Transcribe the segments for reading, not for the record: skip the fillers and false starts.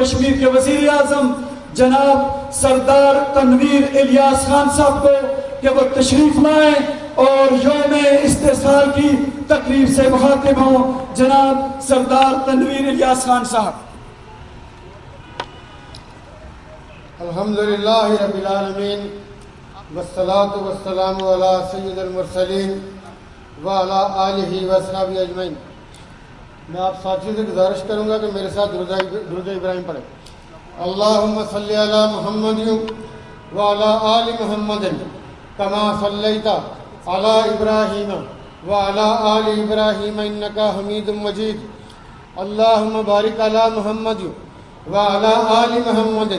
کشمیر کے وزیر اعظم جناب سردار تنویر الیاس خان صاحب کو کہ وہ تشریف لائیں اور یوم استحصال کی تقریب سے مخاطب ہوں. جناب سردار تنویر الیاس خان صاحب. الحمدللہ رب العالمین والصلاة والسلام علی سید المرسلین وعلی آلہ وصحبہ اجمعین. میں آپ ساتھیوں سے گزارش کروں گا کہ میرے ساتھ درود ابراہیم پڑھیں. اللہم صلی علی محمد وعلی آل محمد کما صلیت علی ابراہیم وعلی آل ابراہیم انکا حمید مجید. اللہم بارک علی محمد وعلی آل محمد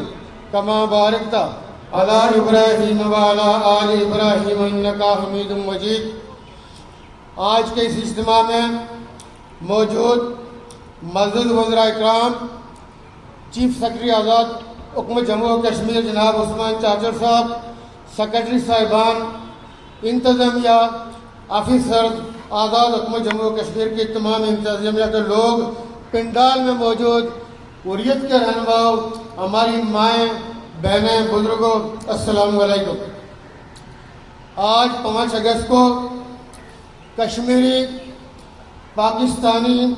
کما بارکت علی ابراہیم وعلی آل ابراہیم انکا حمید مجید. آج کے اس اجتماع میں موجود معزز وزراء اکرام، چیف سیکرٹری آزاد حکومت جموں و کشمیر جناب عثمان چاچر صاحب، سیکرٹری صاحبان، انتظامیہ آفیسر، آزاد حکومت جموں و کشمیر کے تمام انتظامیہ کے لوگ، پنڈال میں موجود حریت کے رہنماؤں، ہماری مائیں، بہنیں، بزرگوں، السلام علیکم. آج 5 اگست کو کشمیری پاکستانی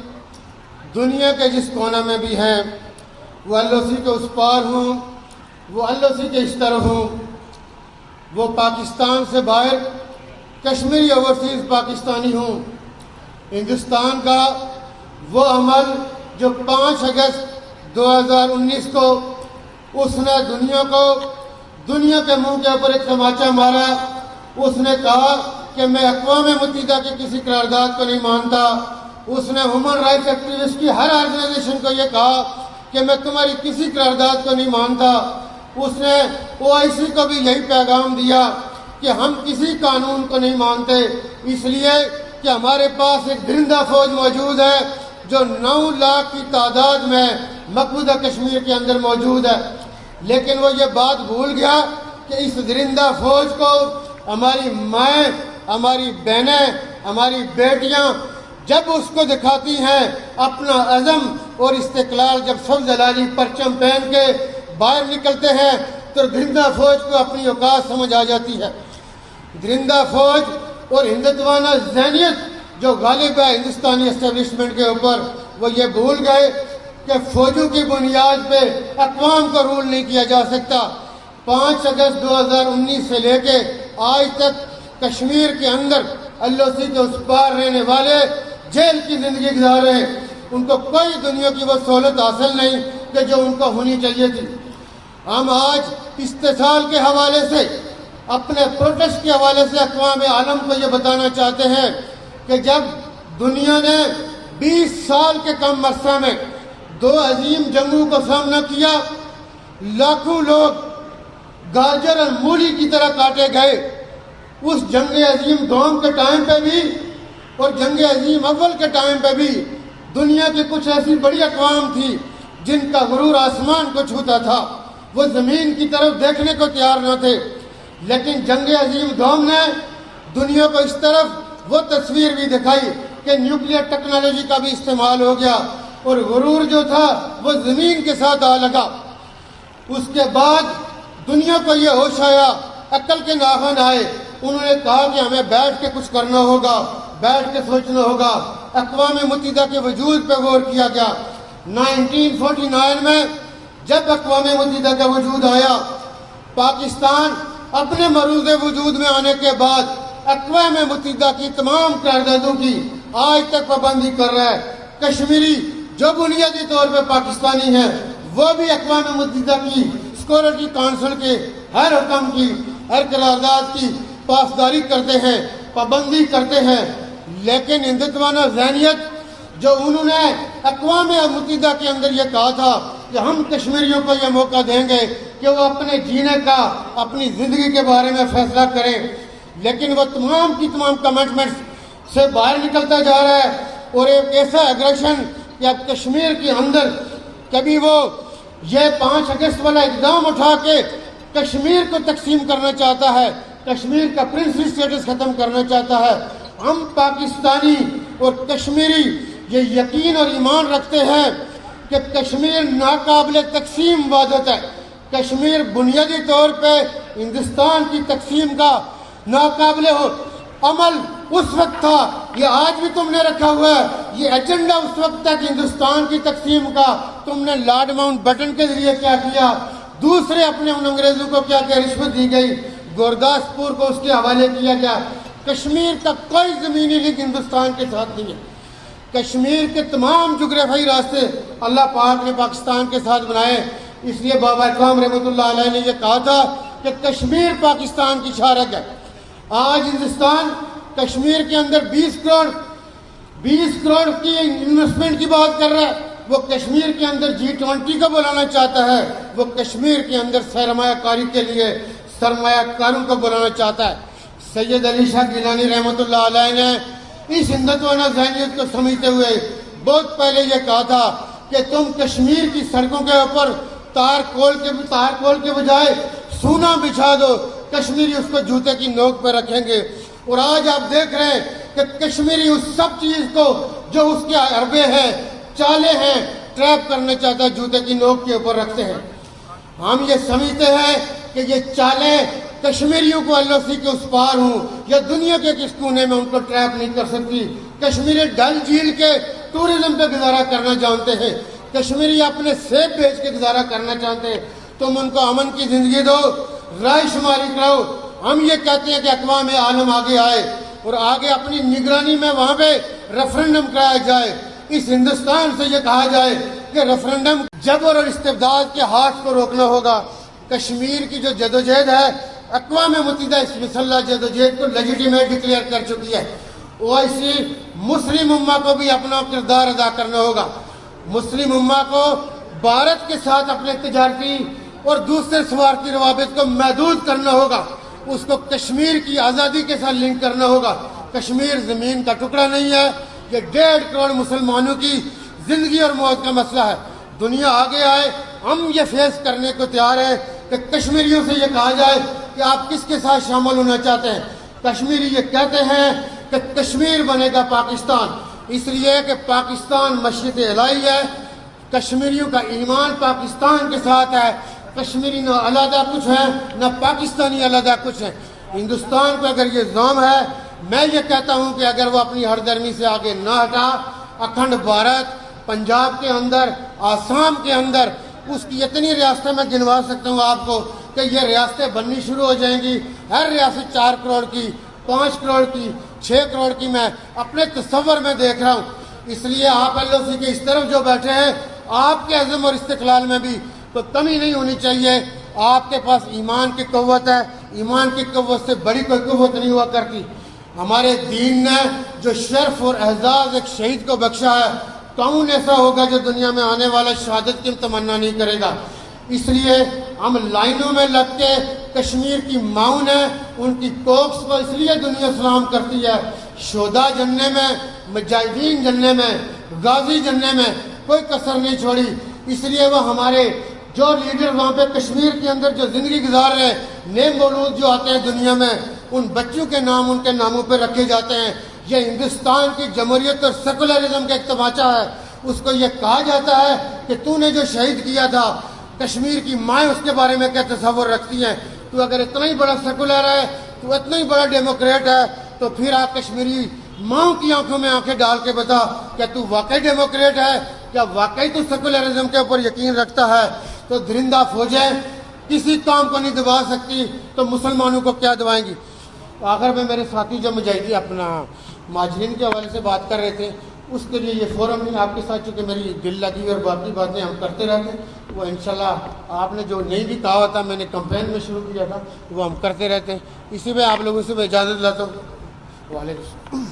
دنیا کے جس کونے میں بھی ہیں، وہ LOC کے اس پار ہوں، وہ LOC کے اس طرف ہوں، وہ پاکستان سے باہر کشمیری اوورسیز پاکستانی ہوں، ہندوستان کا وہ عمل جو 5 اگست 2019 کو اس نے دنیا کے منہ کے اوپر ایک تماچا مارا. اس نے کہا کہ میں اقوام متحدہ کی کسی قرارداد کو نہیں مانتا. اس نے ہیومن رائٹس ایکٹیوسٹ کی ہر آرگنائزیشن کو یہ کہا کہ میں تمہاری کسی قرارداد کو نہیں مانتا. اس نے OIC کو بھی یہی پیغام دیا کہ ہم کسی قانون کو نہیں مانتے، اس لیے کہ ہمارے پاس ایک درندہ فوج موجود ہے جو 9 لاکھ کی تعداد میں مقبوضہ کشمیر کے اندر موجود ہے. لیکن وہ یہ بات بھول گیا کہ اس درندہ فوج کو ہماری مائیں، ہماری بہنیں، ہماری بیٹیاں جب اس کو دکھاتی ہیں اپنا عزم اور استقلال، جب سب جلالی پرچم پہن کے باہر نکلتے ہیں تو درندہ فوج کو اپنی اوقات سمجھ آ جاتی ہے. درندہ فوج اور ہندوتوانہ ذہنیت جو غالب ہے ہندوستانی اسٹیبلشمنٹ کے اوپر، وہ یہ بھول گئے کہ فوجوں کی بنیاد پہ اقوام کو رول نہیں کیا جا سکتا. 5 اگست 2019 سے لے کے آج تک کشمیر کے اندر LOC کے اس پار رہنے والے جیل کی زندگی گزار رہے ہیں. ان کو کوئی دنیا کی وہ سہولت حاصل نہیں کہ جو ان کو ہونی چاہیے تھی. ہم آج استحصال کے حوالے سے، اپنے پروٹیسٹ کے حوالے سے اقوام عالم کو یہ بتانا چاہتے ہیں کہ جب دنیا نے 20 سال کے کم عرصہ میں 2 عظیم جنگوں کا سامنا کیا، لاکھوں لوگ گاجر اور مولی کی طرح کاٹے گئے. اس جنگ عظیم دوم کے ٹائم پہ بھی اور جنگ عظیم اول کے ٹائم پہ بھی دنیا کی کچھ ایسی بڑی اقوام تھی جن کا غرور آسمان کو چھوتا تھا، وہ زمین کی طرف دیکھنے کو تیار نہ تھے. لیکن جنگ عظیم دوم نے دنیا کو اس طرف وہ تصویر بھی دکھائی کہ نیوکلیئر ٹیکنالوجی کا بھی استعمال ہو گیا اور غرور جو تھا وہ زمین کے ساتھ آ لگا. اس کے بعد دنیا کو یہ ہوش آیا، عقل کے ناخن آئے. انہوں نے کہا کہ ہمیں بیٹھ کے کچھ کرنا ہوگا، بیٹھ کے سوچنا ہوگا. اقوام متحدہ کے وجود پہ غور کیا گیا. 1949 میں جب اقوام متحدہ کا وجود آیا، پاکستان اپنے مروز وجود میں آنے کے بعد اقوام متحدہ کی تمام قراردادوں کی آج تک پابندی کر رہا ہے. کشمیری جو بنیادی طور پہ پاکستانی ہیں وہ بھی اقوام متحدہ کی سیکورٹی کونسل کے ہر حکم کی، ہر قرارداد کی پاسداری کرتے ہیں، پابندی کرتے ہیں. لیکن ہندوتوانہ ذہنیت جو انہوں نے اقوام متحدہ کے اندر یہ کہا تھا کہ ہم کشمیریوں کو یہ موقع دیں گے کہ وہ اپنے جینے کا، اپنی زندگی کے بارے میں فیصلہ کریں، لیکن وہ تمام کی تمام کمٹمنٹس سے باہر نکلتا جا رہا ہے. اور ایک ایسا ایگریشن کہ اب کشمیر کے اندر کبھی وہ یہ 5 اگست والا اقدام اٹھا کے کشمیر کو تقسیم کرنا چاہتا ہے، کشمیر کا پرنسلی سٹیٹس ختم کرنا چاہتا ہے. ہم پاکستانی اور کشمیری یہ یقین اور ایمان رکھتے ہیں کہ کشمیر ناقابل تقسیم وحدت ہے. کشمیر بنیادی طور پہ ہندوستان کی تقسیم کا ناقابل عمل اس وقت تھا، یہ آج بھی تم نے رکھا ہوا ہے. یہ ایجنڈا اس وقت تک ہندوستان کی تقسیم کا تم نے لارڈ ماؤنٹ بٹن کے ذریعے کیا کیا، دوسرے اپنے ان انگریزوں کو کیا کہ رشوت دی گئی، گورداسپور کو اس کے حوالے کیا گیا. کشمیر کا کوئی زمینی لنک ہندوستان کے ساتھ نہیں ہے. کشمیر کے تمام جغرافیائی راستے اللہ پاک نے پاکستان کے ساتھ بنائے. اس لیے بابا اکرام رحمۃ اللہ علیہ نے یہ کہا تھا کہ کشمیر پاکستان کی شارک ہے. آج ہندوستان کشمیر کے اندر 20 کروڑ کی انویسٹمنٹ کی بات کر رہا ہے. وہ کشمیر کے اندر G20 کو بلانا چاہتا ہے. وہ کشمیر کے اندر سرمایہ کاری کے لیے سرمایہ کاروں کو بلانا چاہتا ہے. سید علی شاہ گیلانی رحمۃ اللہ علیہ نے اس ہندوتوانہ ذہنیت کو سمجھتے ہوئے بہت پہلے یہ کہا تھا کہ تم کشمیر کی سڑکوں کے اوپر تار کول کے بجائے سونا بچھا دو، کشمیری اس کو جوتے کی نوک پہ رکھیں گے. اور آج آپ دیکھ رہے ہیں کہ کشمیری اس سب چیز کو جو اس کے عربے ہیں، چالے ہیں، ٹریپ کرنا چاہتا ہے، جوتے کی نوک کے اوپر رکھتے ہیں. ہم یہ سمجھتے ہیں کہ یہ چالیں کشمیریوں کو LOC کے اس پار ہوں یا دنیا کے کس کونے میں ان کو ٹریپ نہیں کر سکتی. کشمیری ڈل جھیل کے ٹورزم پہ گزارا کرنا جانتے ہیں، کشمیری اپنے سیب بیچ کے گزارا کرنا چاہتے ہیں. تم ان کو امن کی زندگی دو، رائے شماری کرو. ہم یہ کہتے ہیں کہ اقوام عالم آگے آئے اور آگے اپنی نگرانی میں وہاں پہ ریفرنڈم کرایا جائے. اس ہندوستان سے یہ کہا جائے کہ ریفرنڈم جبر اور استبداد کے ہاتھ کو روکنا ہوگا. کشمیر کی جو جدوجہد ہے، اقوام متحدہ اس مسلح جدوجہد کو لیجیٹیمیٹ ڈکلیئر کر چکی ہے. OIC مسلم امہ کو بھی اپنا کردار ادا کرنا ہوگا. مسلم امہ کو بھارت کے ساتھ اپنے تجارتی اور دوسرے سفارتی روابط کو محدود کرنا ہوگا. اس کو کشمیر کی آزادی کے ساتھ لنک کرنا ہوگا. کشمیر زمین کا ٹکڑا نہیں ہے، یہ 1.5 کروڑ مسلمانوں کی زندگی اور موت کا مسئلہ ہے. دنیا آگے آئے، ہم یہ فیس کرنے کو تیار ہیں کہ کشمیریوں سے یہ کہا جائے کہ آپ کس کے ساتھ شامل ہونا چاہتے ہیں. کشمیری یہ کہتے ہیں کہ کشمیر بنے گا پاکستان، اس لیے کہ پاکستان مشرق الہی ہے. کشمیریوں کا ایمان پاکستان کے ساتھ ہے. کشمیری نہ علیحدہ کچھ ہیں، نہ پاکستانی علیحدہ کچھ ہیں. ہندوستان کو اگر یہ زوم ہے، میں یہ کہتا ہوں کہ اگر وہ اپنی ہر درمی سے آگے نہ ہٹا، اکھنڈ بھارت، پنجاب کے اندر، آسام کے اندر، اس کی اتنی ریاستیں میں گنوا سکتا ہوں آپ کو کہ یہ ریاستیں بننی شروع ہو جائیں گی. ہر ریاست 4 کروڑ کی، 5 کروڑ کی، 6 کروڑ کی میں اپنے تصور میں دیکھ رہا ہوں. اس لیے آپ LOC کے اس طرف جو بیٹھے ہیں، آپ کے عزم اور استقلال میں بھی تو کمی نہیں ہونی چاہیے. آپ کے پاس ایمان کی قوت ہے، ایمان کی قوت سے بڑی کوئی قوت نہیں ہوا کرتی. ہمارے دین نے جو شرف اور اعزاز ایک شہید کو بخشا ہے، کون ایسا ہوگا جو دنیا میں آنے والا شہادت کی تمنا نہیں کرے گا. اس لیے ہم لائنوں میں لگ کے کشمیر کی ماؤں ہے، ان کی کوکس کو اس لیے دنیا سلام کرتی ہے. شہداء جننے میں، مجاہدین جننے میں، غازی جننے میں کوئی کسر نہیں چھوڑی. اس لیے وہ ہمارے جو لیڈر وہاں پہ کشمیر کے اندر جو زندگی گزار رہے ہیں، نئے مولود جو آتے ہیں دنیا میں، ان بچوں کے نام ان کے ناموں پہ رکھے جاتے ہیں. یہ ہندوستان کی جمہوریت اور سیکولرزم کا ایک تماچا ہے. اس کو یہ کہا جاتا ہے کہ تو نے جو شہید کیا تھا، کشمیر کی مائیں اس کے بارے میں کیا تصور رکھتی ہیں. تو اگر اتنا ہی بڑا سیکولر ہے، تو اتنا ہی بڑا ڈیموکریٹ ہے، تو پھر آپ کشمیری ماؤں کی آنکھوں میں آنکھیں ڈال کے بتا کیا تو واقعی ڈیموکریٹ ہے، کیا واقعی تو سیکولرزم کے اوپر یقین رکھتا ہے. تو درندہ فوجیں کسی کام کو نہیں دبا سکتی، تو مسلمانوں کو کیا دبائیں گی. آخر میں میرے ساتھی جو مجاہدین اپنا مہاجرین کے حوالے سے بات کر رہے تھے، اس کے لیے یہ فورم نہیں آپ کے ساتھ، چونکہ میری دل لگی اور باقی باتیں ہم کرتے رہتے ہیں، وہ انشاءاللہ آپ نے جو نہیں بھی کہا تھا، میں نے کمپین میں شروع کیا تھا، وہ ہم کرتے رہتے ہیں. اسی میں آپ لوگوں سے میں اجازت لیتا ہوں. وعلیکم السلام.